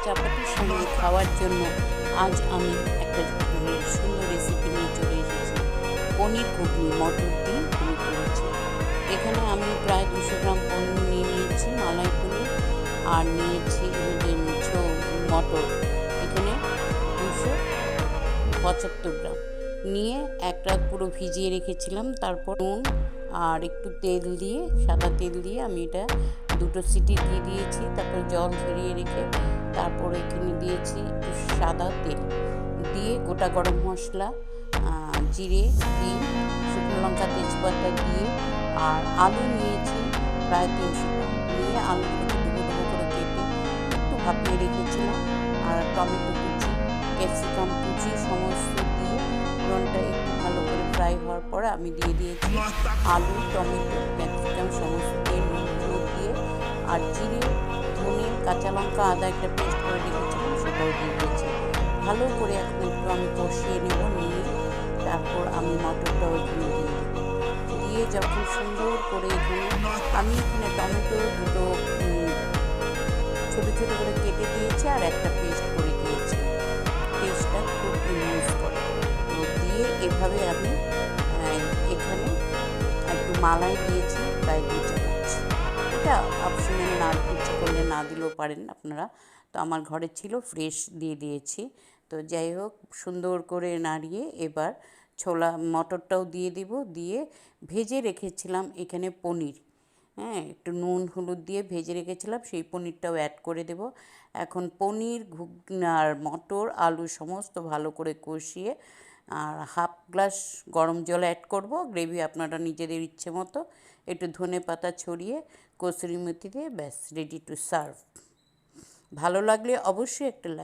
চাপাতির সঙ্গে খাওয়ার জন্য আজ আমি একটা সুন্দর রেসিপি নিয়ে চলে এসেছি। পনির ঘুগনি মটর দিয়ে আমি করেছি। এখানে আমি প্রায় 200 গ্রাম পনির নিয়ে নিয়েছি, মালাই পনির, আর নিয়েছি মটর এখানে 275 গ্রাম নিয়ে একটা পুরো ভিজিয়ে রেখেছিলাম। তারপর নুন আর একটু তেল দিয়ে, সাদা তেল দিয়ে আমি এটা 2টো সিটি দিয়ে দিয়েছি। তারপর জল ঝরিয়ে রেখে তারপর এখানে দিয়েছি একটু সাদা তেল দিয়ে গোটা গরম মশলা, জিরে, তিল, শুকনো লঙ্কা, তেজপাতা দিয়ে, আর আলু নিয়েছি প্রায় 300 গ্রাম নিয়ে আলুগুলোকে ডুবো ডুবো করে কেটে একটু ভাপিয়ে রেখেছিলাম। আর টমেটো কুচি, ক্যাপসিকাম কুচি সমস্ত দিয়ে ফোড়নটা একটু ভালো করে ফ্রাই হওয়ার পরে আমি দিয়ে দিয়েছি আলু, টমেটো, ক্যাপসিকাম সমস্ত দিয়ে নুন দিয়ে, আর জিরে, ধনে, কাঁচা লঙ্কা, আদা একটা পেস্ট করে রেখেছিলাম সেটাও দিয়ে দিয়েছি। ভালো করে এখন একটু আমি কষিয়ে নেব, নিয়ে তারপর আমি মটরটাও এখানে দিয়ে দেবো। দিয়ে যখন সুন্দর করে আমি এখানে টমেটো 2টো ছোটো ছোটো করে কেটে দিয়েছি আর একটা পেস্ট করে দিয়েছি। পেস্টটা খুব ইউজ করে তো দিয়ে এভাবে আমি এখানে একটু মালাই দিয়েছি প্রায় 2 চামচ। এটা অপশনাল, না ইচ্ছে করলে না দিলেও পারেন আপনারা, তো আমার ঘরে ছিল ফ্রেশ দিয়ে দিয়েছি। তো যাই হোক, সুন্দর করে নাড়িয়ে এবার মটরটাও দিয়ে দিব, দিয়ে ভেজে রেখেছিলাম এখানে পনির, একটু নুন হলুদ দিয়ে ভেজে রেখেছিলাম, সেই পনিরটাও অ্যাড করে দেব। এখন পনির, ঘুগনি আর মটর, আলু সমস্ত ভালো করে কষিয়ে আর হাফ গ্লাস গরম জল অ্যাড করব। গ্রেভি আপনারা নিজেদের ইচ্ছে মতো, একটু ধনে পাতা ছড়িয়ে কসুরি মেথি দিয়ে, ব্যাস রেডি টু সার্ভ। ভালো লাগলে অবশ্যই একটা লাইক